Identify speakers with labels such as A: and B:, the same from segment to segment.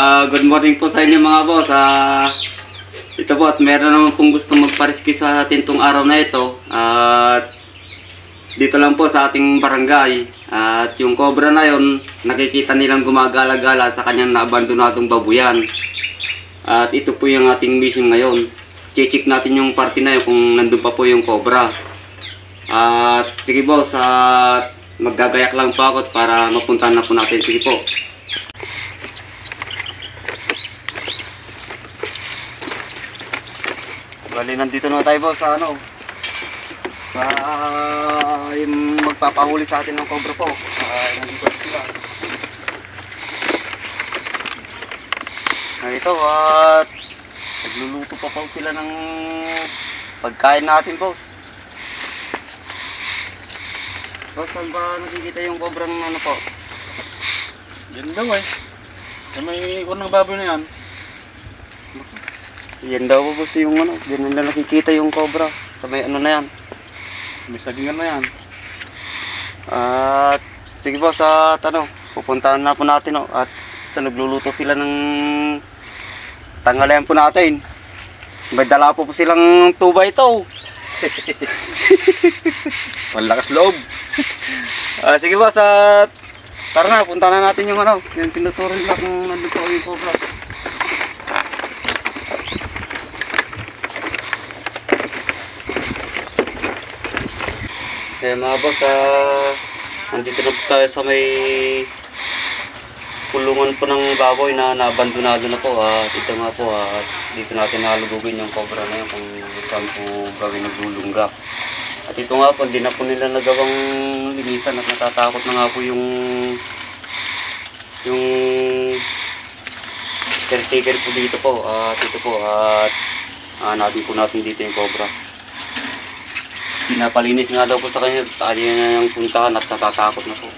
A: Good morning po sa inyo mga boss. Ito po at meron naman pong gusto magpa-rescue sa atin tong araw na ito. At dito lang po sa ating barangay. At yung cobra na yon, nakikita nilang gumagala-gala sa kanyang naabandonadong babuyan. At ito po yung ating mission ngayon. Check natin yung party na yun kung nandun pa po yung cobra. At sige boss, maggagayak lang po ako para mapuntahan na po natin. Sige po. Bali, nandito na tayo boss sa yung magpapahuli sa atin ng cobra po. Nandito sila. Ito at nagluluto pa po sila ng pagkain natin boss. Boss, saan ba nakikita yung cobrang po?
B: Yan daw sa may ikon ng baboy na yan.
A: Yan daw po boss yung diyan nila nakikita yung cobra sa may na yan.
B: May sagingan na yan.
A: At sige boss, at pupuntahan na po natin at nagluluto sila ng tanghalian po natin. May dala po silang 2x ito.
B: Malakas loob.
A: Sige boss, at tara na, punta na natin yung yung tinuturo nila kung nandun po yung cobra. Mga boss, nandito na po tayo sa may kulungan po ng baboy na naabandonado na po. Ito nga po, dito natin nalugugin yung cobra na yun kung saan po gawin naglulunggak. At ito nga po, hindi na po nila nagawang linisan at natatakot na nga po yung caretaker po dito po. Ito po, at hanapin po natin dito yung cobra. Pinapalinis nga daw po sa kanya, tayo na yung puntahan at natatakot na po.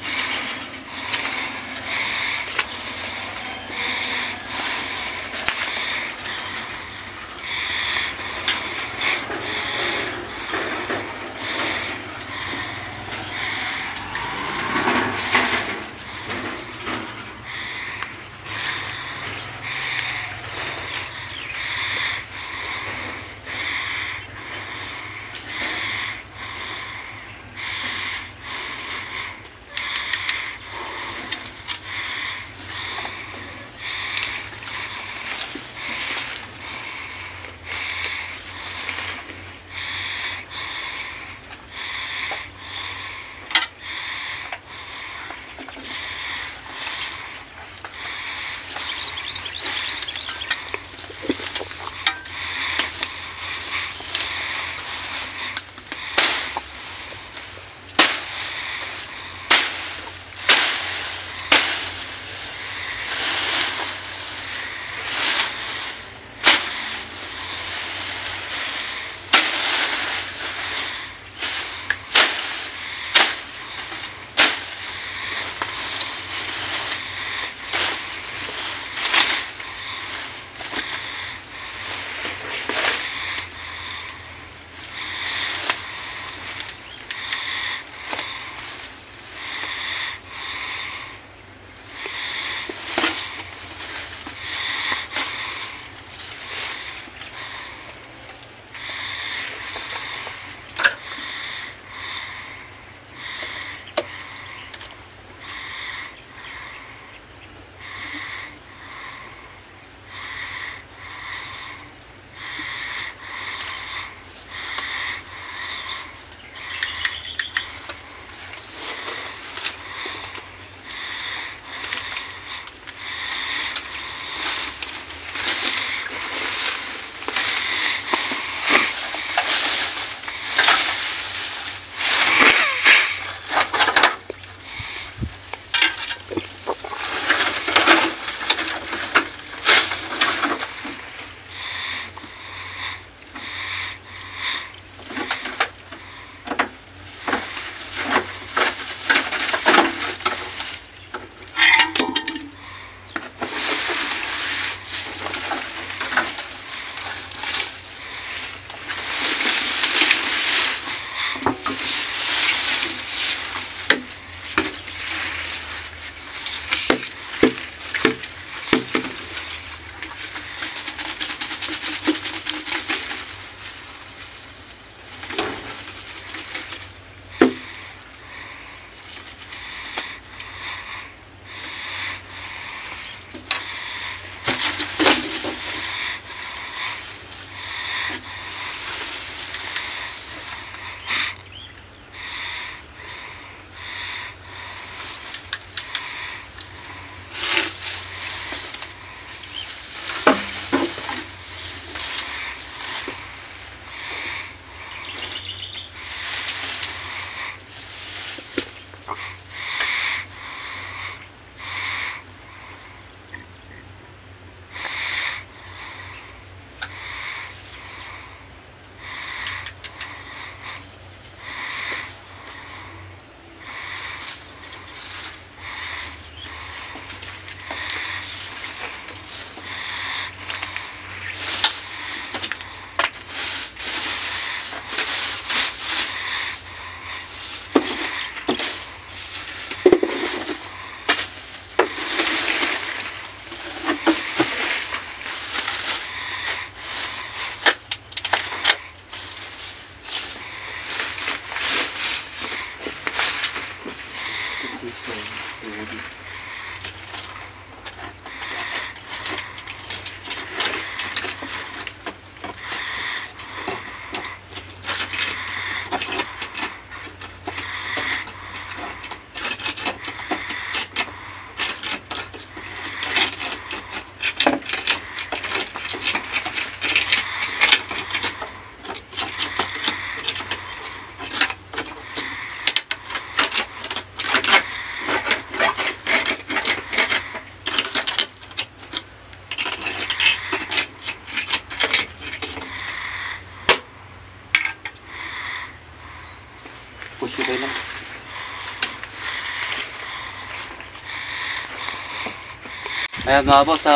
A: Ayan mga boss,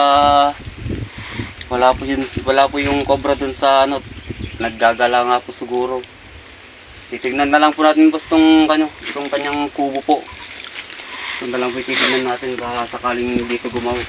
A: wala po yung cobra dun sa ano, naggagala nga po siguro. Titignan na lang po natin boss tong kanyang kubo po. Ito na lang po titignan natin baka sakaling dito gumawa.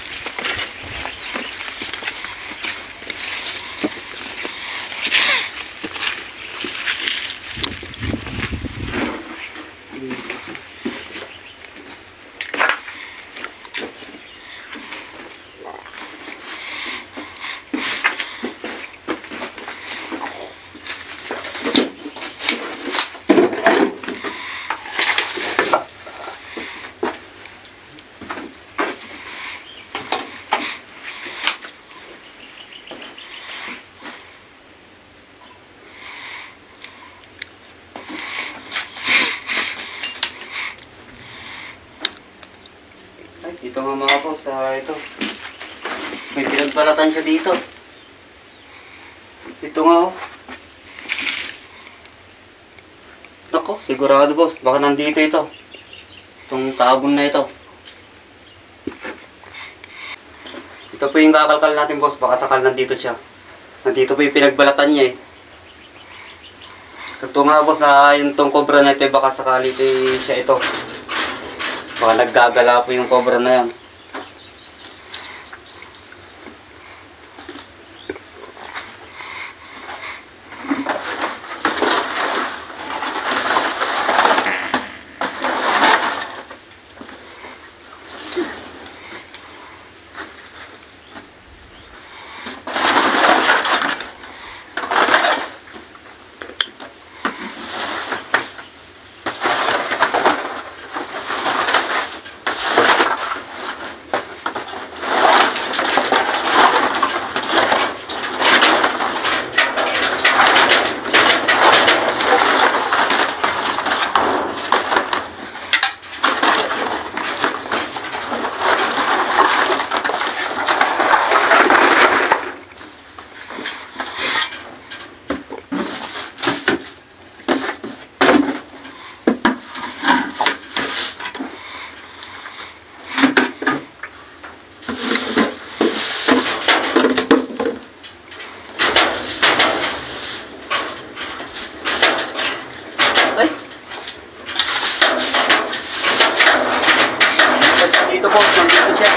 A: Ito nga mga boss, ito. May pinagbalatan siya dito. Ito nga oh. Nako, sigurado boss, baka nandito ito. Itong tabon na ito. Ito po yung kakalkal natin boss, baka sakal nandito siya. Nandito po yung pinagbalatan niya eh. Ito nga boss, yung tong cobra na ito, baka sakali ito siya ito. Baka naggagala po yung cobra na yan. Dito po, nandito siya.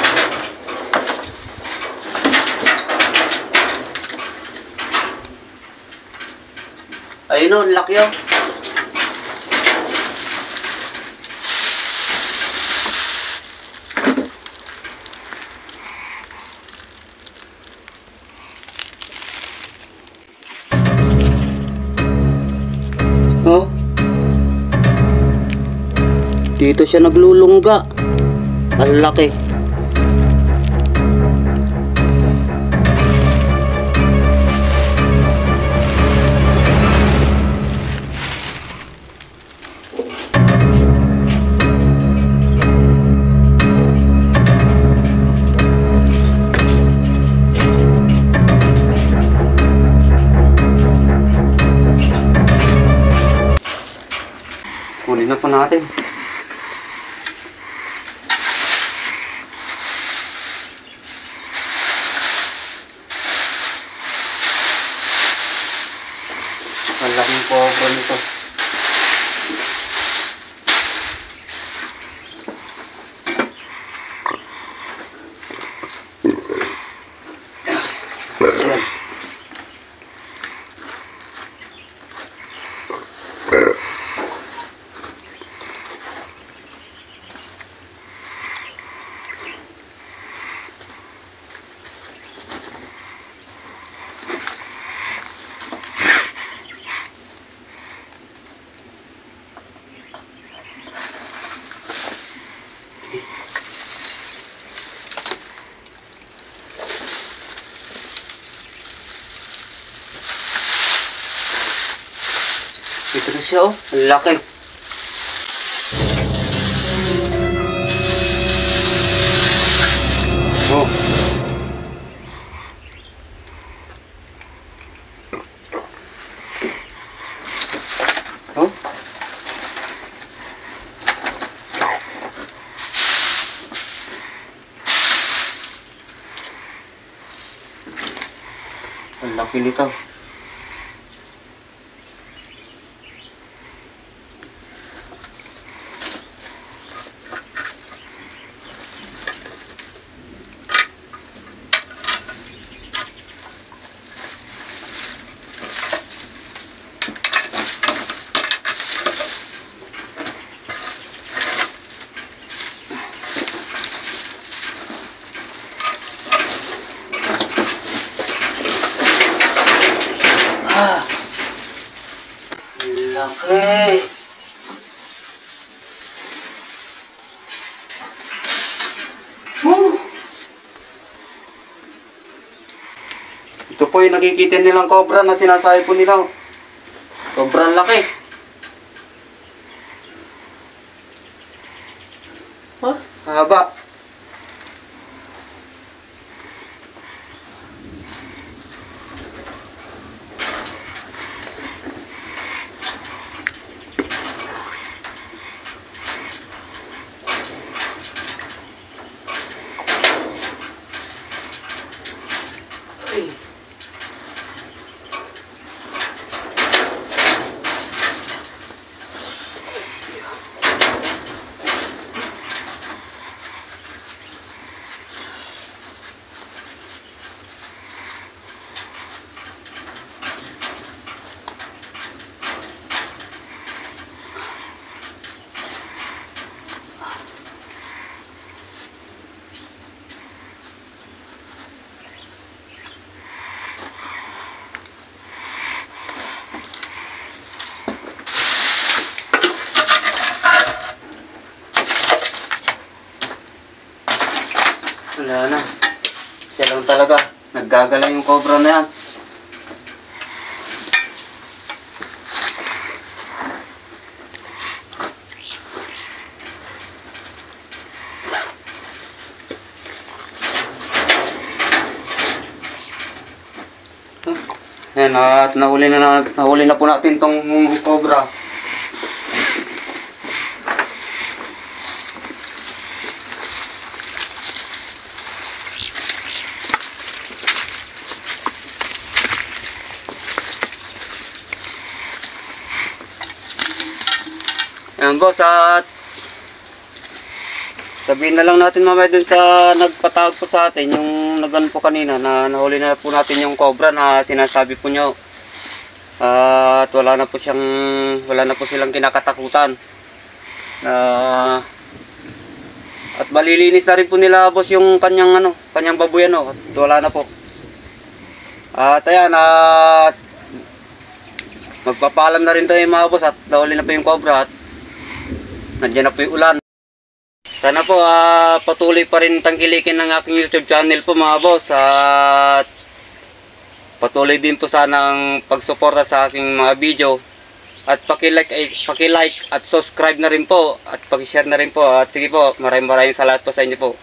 A: Ayun o, laki o. Oh. Dito siya naglulungga. Ang laki. Kunin na po natin. Ang laking cobra nito. Ayan. Ito na siya oh, ang laki. Oh. Oh. Ang laki nito. Ah! Laki! Woo! Ito po yung nakikita nilang cobra na sinasabi po nila. Sobrang laki. Ah, haba. Ay. Wala na. Siya lang talaga. Naggagala yung cobra na yan. Ayan, at nahuli na po natin tong cobra. Ayan boss, at sabihin na lang natin mamaya dun sa nagpatawag po sa atin, yung nagan po kanina na nahuli na po natin yung cobra na sinasabi po nyo. At wala na po silang kinakatakutan. At malilinis na rin po nila boss yung kanyang baboy at wala na po. At ayan, at magpapaalam na rin tayo mga boss at nahuli na po yung cobra at nandiyan na po yung ulan. Sana po patuloy pa rin tangkilikin ng aking YouTube channel po mga boss, at patuloy din po sanang pagsuporta sa aking mga video, at paki-like at subscribe na rin po at paki-share na rin po, at sige po, maraming salamat po sa inyo po.